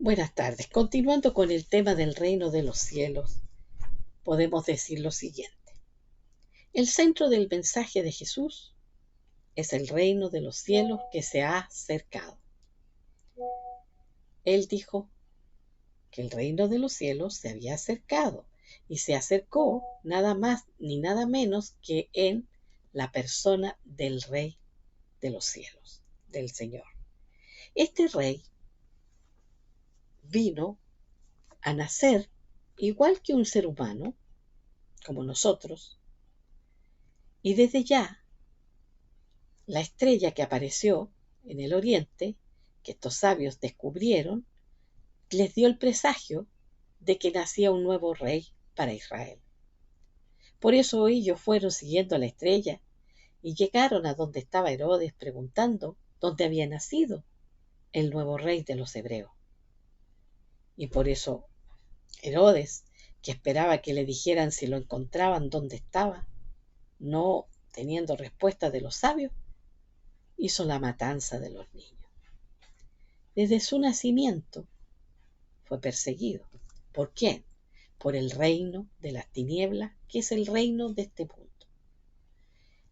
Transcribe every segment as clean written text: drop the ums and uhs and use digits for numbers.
Buenas tardes. Continuando con el tema del reino de los cielos, podemos decir lo siguiente. El centro del mensaje de Jesús es el reino de los cielos que se ha acercado. Él dijo que el reino de los cielos se había acercado y se acercó nada más ni nada menos que en la persona del Rey de los cielos, del Señor. Este Rey vino a nacer igual que un ser humano, como nosotros, y desde ya la estrella que apareció en el oriente, que estos sabios descubrieron, les dio el presagio de que nacía un nuevo rey para Israel. Por eso ellos fueron siguiendo la estrella y llegaron a donde estaba Herodes preguntando dónde había nacido el nuevo rey de los hebreos. Y por eso Herodes, que esperaba que le dijeran si lo encontraban dónde estaba, no teniendo respuesta de los sabios, hizo la matanza de los niños. Desde su nacimiento fue perseguido. ¿Por quién? Por el reino de las tinieblas, que es el reino de este mundo.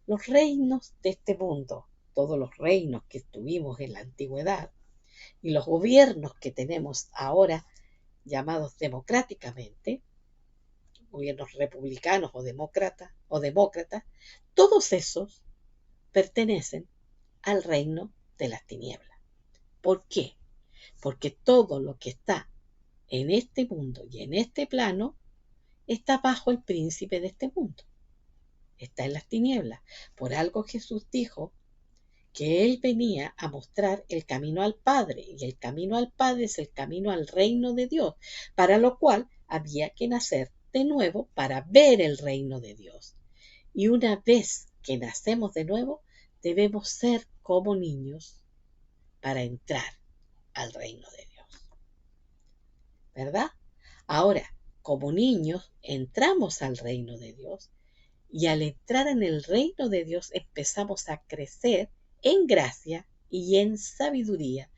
Los reinos de este mundo, todos los reinos que tuvimos en la antigüedad y los gobiernos que tenemos ahora llamados democráticamente, gobiernos republicanos o demócratas, todos esos pertenecen al reino de las tinieblas. ¿Por qué? Porque todo lo que está en este mundo y en este plano está bajo el príncipe de este mundo. Está en las tinieblas. Por algo Jesús dijo que Él venía a mostrar el camino al Padre, y el camino al Padre es el camino al reino de Dios, para lo cual había que nacer de nuevo para ver el reino de Dios. Y una vez que nacemos de nuevo, debemos ser como niños para entrar al reino de Dios. ¿Verdad? Ahora, como niños, entramos al reino de Dios y al entrar en el reino de Dios empezamos a crecer en gracia y en sabiduría,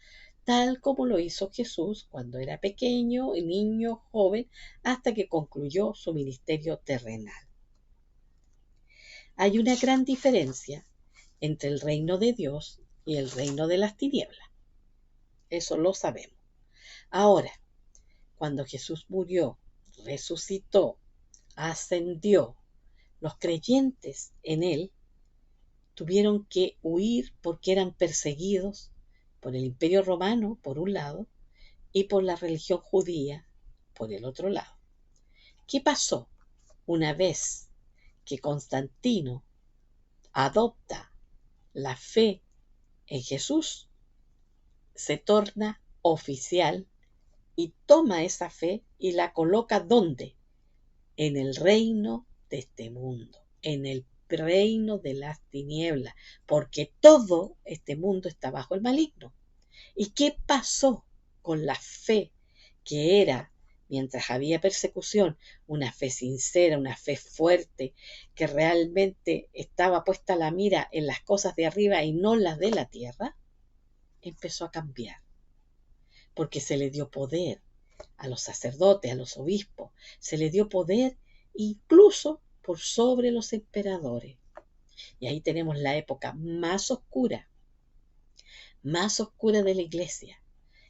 tal como lo hizo Jesús cuando era pequeño, niño, joven, hasta que concluyó su ministerio terrenal. Hay una gran diferencia entre el reino de Dios y el reino de las tinieblas. Eso lo sabemos. Ahora, cuando Jesús murió, resucitó, ascendió, los creyentes en Él tuvieron que huir porque eran perseguidos por el Imperio Romano, por un lado, y por la religión judía, por el otro lado. ¿Qué pasó? Una vez que Constantino adopta la fe en Jesús, se torna oficial y toma esa fe y la coloca ¿dónde? En el reino de este mundo, en el reino de las tinieblas, porque todo este mundo está bajo el maligno. ¿Y qué pasó con la fe que era, mientras había persecución, una fe sincera, una fe fuerte, que realmente estaba puesta la mira en las cosas de arriba y no las de la tierra? Empezó a cambiar, porque se le dio poder a los sacerdotes, a los obispos, se le dio poder incluso por sobre los emperadores. Y ahí tenemos la época más oscura de la iglesia,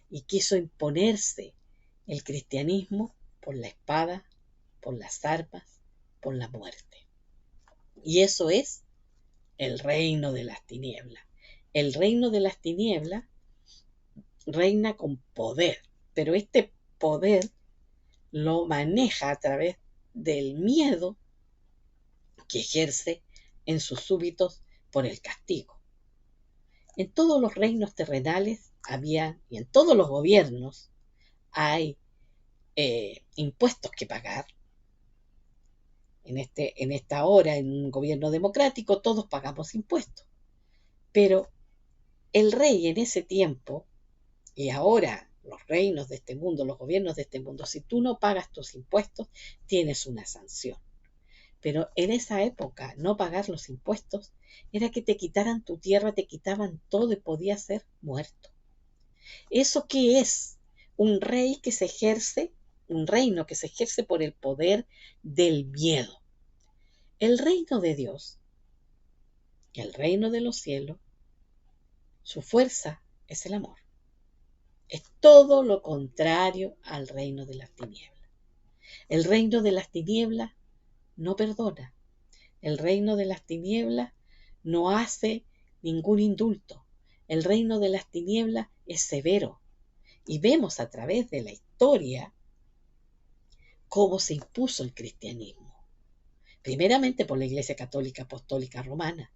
y quiso imponerse el cristianismo por la espada, por las armas, por la muerte. Y eso es el reino de las tinieblas. El reino de las tinieblas reina con poder, pero este poder lo maneja a través del miedo que ejerce en sus súbditos por el castigo. En todos los reinos terrenales había, y en todos los gobiernos hay impuestos que pagar. En esta hora, en un gobierno democrático, todos pagamos impuestos. Pero el rey en ese tiempo, y ahora los reinos de este mundo, los gobiernos de este mundo, si tú no pagas tus impuestos, tienes una sanción. Pero en esa época, no pagar los impuestos era que te quitaran tu tierra, te quitaban todo y podías ser muerto. ¿Eso qué es? un rey que se ejerce, un reino que se ejerce por el poder del miedo. El reino de Dios, el reino de los cielos, su fuerza es el amor. Es todo lo contrario al reino de las tinieblas. El reino de las tinieblas no perdona. El reino de las tinieblas no hace ningún indulto. El reino de las tinieblas es severo. Y vemos a través de la historia cómo se impuso el cristianismo. Primeramente por la Iglesia Católica Apostólica Romana,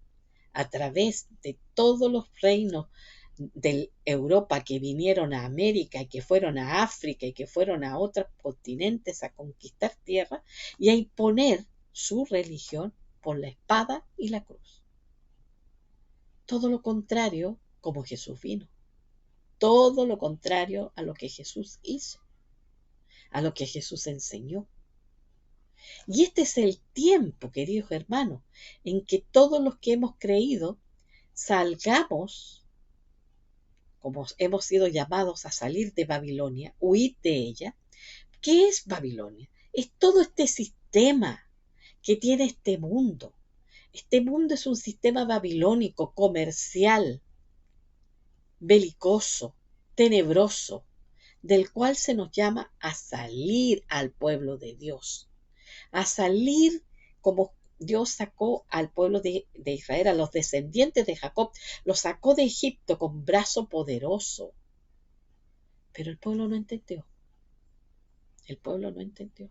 a través de todos los reinos de Europa que vinieron a América y que fueron a África y que fueron a otros continentes a conquistar tierra y a imponer su religión por la espada y la cruz. Todo lo contrario como Jesús vino. Todo lo contrario a lo que Jesús hizo, a lo que Jesús enseñó. Y este es el tiempo, queridos hermanos, en que todos los que hemos creído salgamos, como hemos sido llamados a salir de Babilonia, huir de ella. ¿Qué es Babilonia? Es todo este sistema que tiene este mundo. Este mundo es un sistema babilónico, comercial, belicoso, tenebroso, del cual se nos llama a salir al pueblo de Dios, a salir como Dios sacó al pueblo de Israel, a los descendientes de Jacob, los sacó de Egipto con brazo poderoso. Pero el pueblo no entendió. El pueblo no entendió.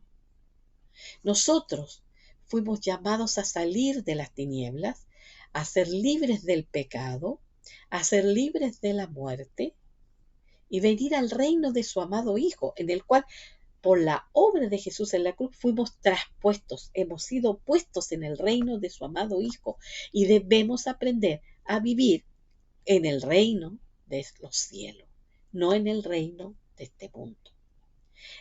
Nosotros fuimos llamados a salir de las tinieblas, a ser libres del pecado, a ser libres de la muerte y venir al reino de su amado Hijo, en el cual por la obra de Jesús en la cruz fuimos traspuestos, hemos sido puestos en el reino de su amado Hijo y debemos aprender a vivir en el reino de los cielos, no en el reino de este mundo.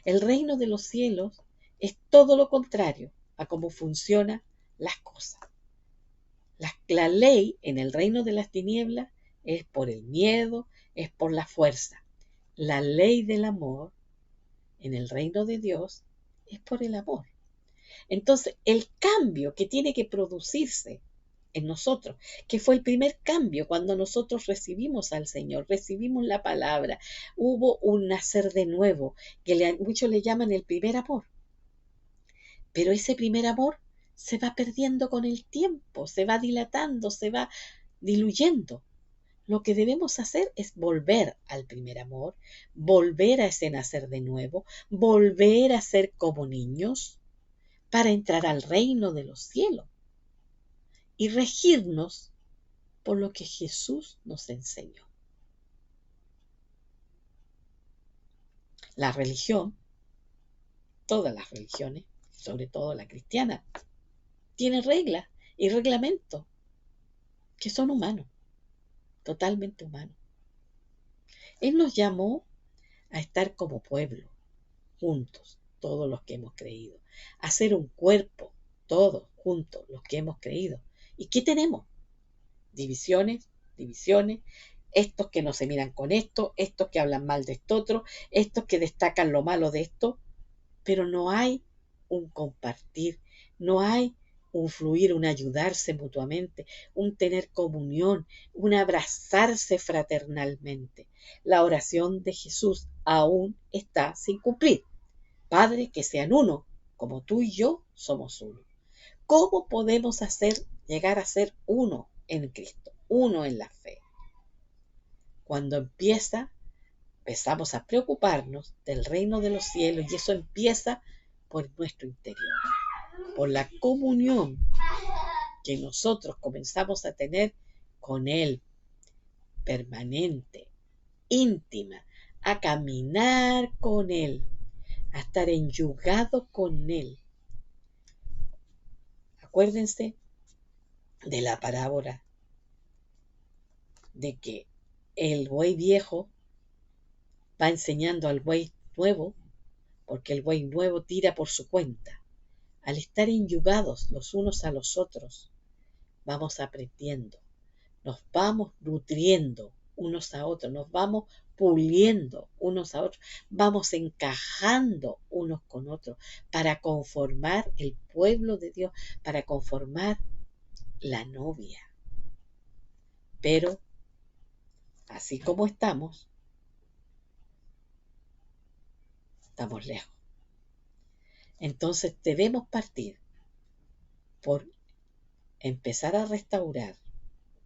El reino de los cielos es todo lo contrario a cómo funcionan las cosas. La ley en el reino de las tinieblas es por el miedo, es por la fuerza. La ley del amor en el reino de Dios es por el amor. Entonces, el cambio que tiene que producirse en nosotros, que fue el primer cambio cuando nosotros recibimos al Señor, recibimos la palabra, hubo un nacer de nuevo, que muchos le llaman el primer amor. Pero ese primer amor se va perdiendo con el tiempo, se va dilatando, se va diluyendo. Lo que debemos hacer es volver al primer amor, volver a ese nacer de nuevo, volver a ser como niños para entrar al reino de los cielos y regirnos por lo que Jesús nos enseñó. La religión, todas las religiones, sobre todo la cristiana, tiene reglas y reglamentos que son humanos, totalmente humanos. Él nos llamó a estar como pueblo, juntos, todos los que hemos creído, a ser un cuerpo, todos juntos los que hemos creído. ¿Y qué tenemos? Divisiones, estos que no se miran con esto, estos que hablan mal de esto otro, estos que destacan lo malo de esto, pero no hay un compartir, no hay un fluir, un ayudarse mutuamente, un tener comunión, un abrazarse fraternalmente. La oración de Jesús aún está sin cumplir. Padre, que sean uno, como tú y yo somos uno. ¿Cómo podemos llegar a ser uno en Cristo, uno en la fe? Cuando empezamos a preocuparnos del reino de los cielos y eso empieza por nuestro interior, por la comunión que nosotros comenzamos a tener con Él, permanente, íntima, a caminar con Él, a estar enyugado con Él. Acuérdense de la parábola de que el buey viejo va enseñando al buey nuevo, porque el buey nuevo tira por su cuenta. Al estar enyugados los unos a los otros, vamos aprendiendo, nos vamos nutriendo unos a otros, nos vamos puliendo unos a otros, vamos encajando unos con otros para conformar el pueblo de Dios, para conformar la novia. Pero, así como estamos lejos. Entonces debemos partir por empezar a restaurar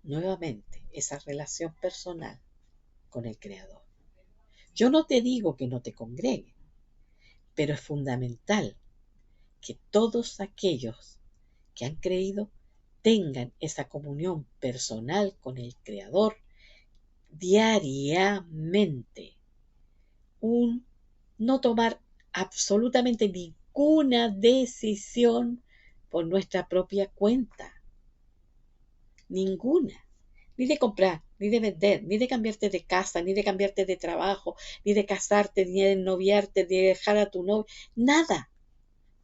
nuevamente esa relación personal con el Creador. Yo no te digo que no te congregues, pero es fundamental que todos aquellos que han creído tengan esa comunión personal con el Creador diariamente. No tomar absolutamente ninguna decisión por nuestra propia cuenta. Ninguna. Ni de comprar, ni de vender, ni de cambiarte de casa, ni de cambiarte de trabajo, ni de casarte, ni de noviarte, ni de dejar a tu novio. Nada.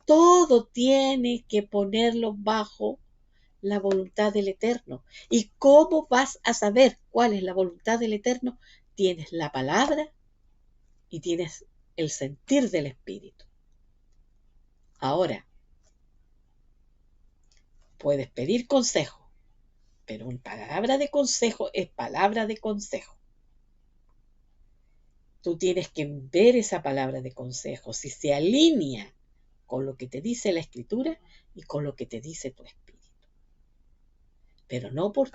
Todo tienes que ponerlo bajo la voluntad del Eterno. ¿Y cómo vas a saber cuál es la voluntad del Eterno? Tienes la palabra y tienes el sentir del Espíritu. Ahora, puedes pedir consejo, pero una palabra de consejo es palabra de consejo. Tú tienes que ver esa palabra de consejo si se alinea con lo que te dice la Escritura y con lo que te dice tu Espíritu. Pero no por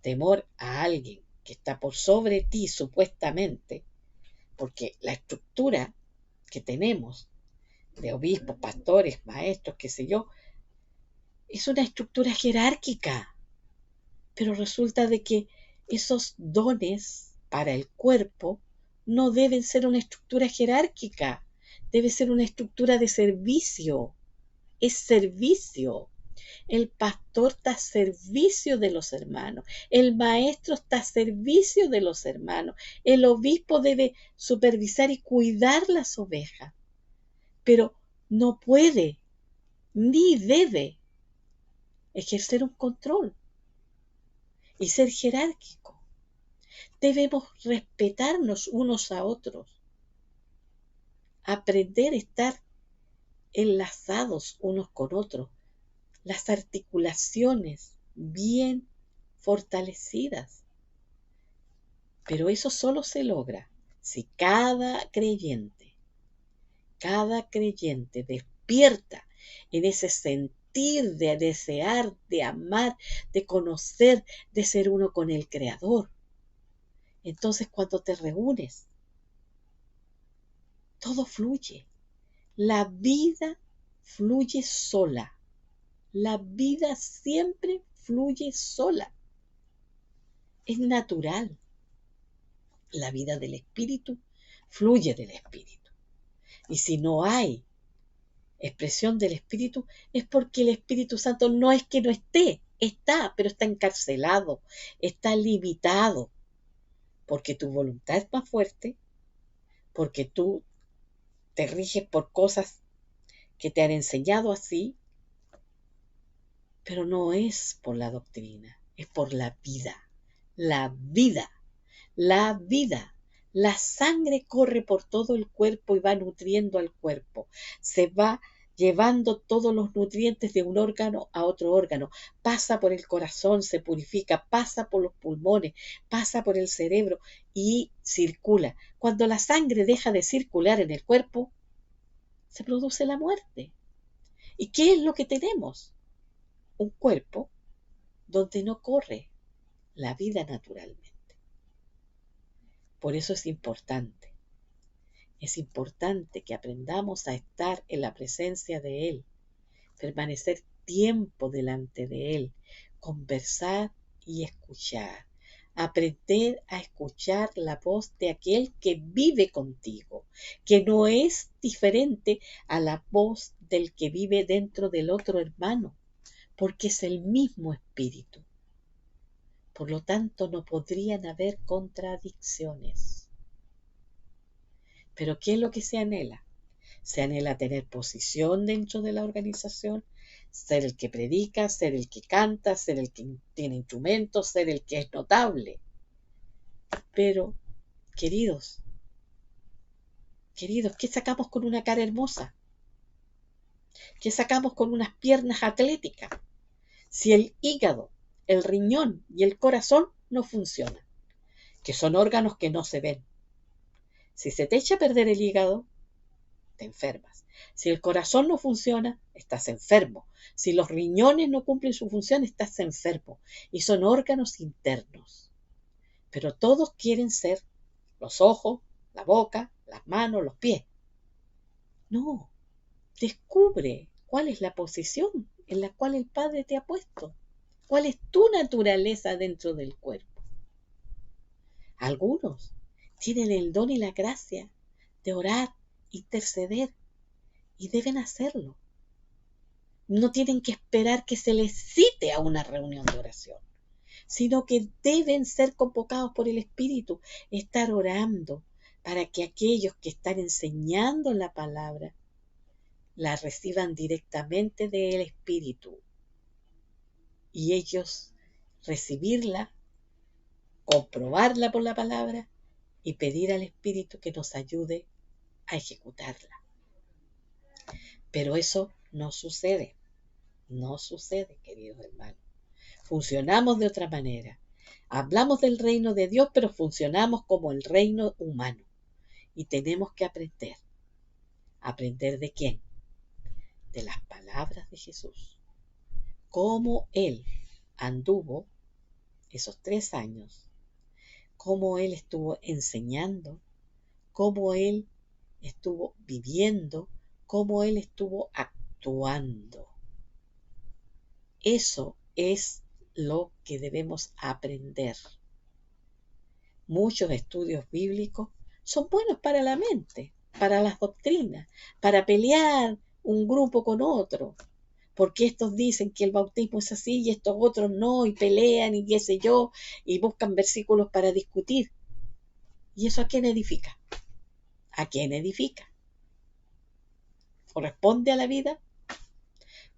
temor a alguien que está por sobre ti supuestamente, porque la estructura que tenemos de obispos, pastores, maestros, qué sé yo, es una estructura jerárquica, pero resulta de que esos dones para el cuerpo no deben ser una estructura jerárquica, debe ser una estructura de servicio, es servicio. El pastor está a servicio de los hermanos, el maestro está a servicio de los hermanos, el obispo debe supervisar y cuidar las ovejas, pero no puede ni debe ejercer un control y ser jerárquico. Debemos respetarnos unos a otros, aprender a estar enlazados unos con otros, las articulaciones bien fortalecidas. Pero eso solo se logra si cada creyente despierta en ese sentir de desear, de amar, de conocer, de ser uno con el Creador. Entonces cuando te reúnes, todo fluye. La vida fluye sola. La vida siempre fluye sola. Es natural. La vida del Espíritu fluye del Espíritu. Y si no hay expresión del Espíritu, es porque el Espíritu Santo no es que no esté, está, pero está encarcelado, está limitado, porque tu voluntad es más fuerte, porque tú te riges por cosas que te han enseñado así, pero no es por la doctrina, es por la vida, la vida, la vida. La sangre corre por todo el cuerpo y va nutriendo al cuerpo. Se va llevando todos los nutrientes de un órgano a otro órgano. Pasa por el corazón, se purifica, pasa por los pulmones, pasa por el cerebro y circula. Cuando la sangre deja de circular en el cuerpo, se produce la muerte. ¿Y qué es lo que tenemos? Un cuerpo donde no corre la vida naturalmente. Por eso es importante que aprendamos a estar en la presencia de Él, permanecer tiempo delante de Él, conversar y escuchar, aprender a escuchar la voz de aquel que vive contigo, que no es diferente a la voz del que vive dentro del otro hermano, porque es el mismo espíritu. Por lo tanto, no podrían haber contradicciones. Pero ¿qué es lo que se anhela? Se anhela tener posición dentro de la organización, ser el que predica, ser el que canta, ser el que tiene instrumentos, ser el que es notable. Pero Queridos, ¿qué sacamos con una cara hermosa? ¿Qué sacamos con unas piernas atléticas? Si el hígado, el riñón y el corazón no funcionan, que son órganos que no se ven. Si se te echa a perder el hígado, te enfermas. Si el corazón no funciona, estás enfermo. Si los riñones no cumplen su función, estás enfermo. Y son órganos internos. Pero todos quieren ser los ojos, la boca, las manos, los pies. No, descubre cuál es la posición en la cual el Padre te ha puesto. ¿Cuál es tu naturaleza dentro del cuerpo? Algunos tienen el don y la gracia de orar, interceder, y deben hacerlo. No tienen que esperar que se les cite a una reunión de oración, sino que deben ser convocados por el Espíritu, estar orando para que aquellos que están enseñando la palabra la reciban directamente del Espíritu y ellos recibirla, comprobarla por la palabra y pedir al Espíritu que nos ayude a ejecutarla. Pero eso no sucede, queridos hermanos. Funcionamos de otra manera. Hablamos del reino de Dios, pero funcionamos como el reino humano. Y tenemos que aprender. ¿Aprender de quién? De las palabras de Jesús. Cómo Él anduvo esos 3 años. Cómo Él estuvo enseñando. Cómo Él estuvo viviendo. Cómo Él estuvo actuando. Eso es lo que debemos aprender. Muchos estudios bíblicos son buenos para la mente, para las doctrinas, para pelear un grupo con otro, porque estos dicen que el bautismo es así y estos otros no, y pelean y qué sé yo, y buscan versículos para discutir. ¿Y eso a quién edifica? ¿A quién edifica? ¿Corresponde a la vida?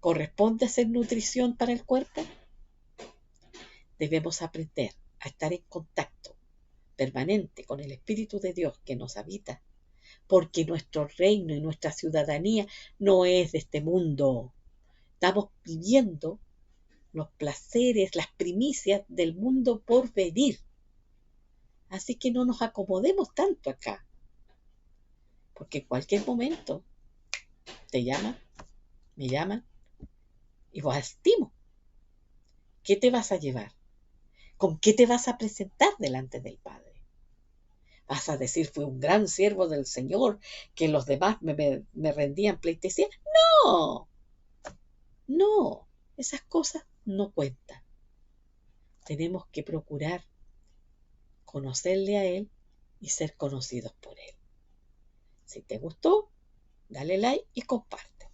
¿Corresponde hacer nutrición para el cuerpo? Debemos aprender a estar en contacto permanente con el Espíritu de Dios que nos habita, porque nuestro reino y nuestra ciudadanía no es de este mundo. Estamos viviendo los placeres, las primicias del mundo por venir. Así que no nos acomodemos tanto acá, porque en cualquier momento te llaman, me llaman y vos asistimos. ¿Qué te vas a llevar? ¿Con qué te vas a presentar delante del Padre? ¿Vas a decir, fui un gran siervo del Señor, que los demás me rendían pleitesía? No, no, esas cosas no cuentan. Tenemos que procurar conocerle a Él y ser conocidos por Él. Si te gustó, dale like y comparte.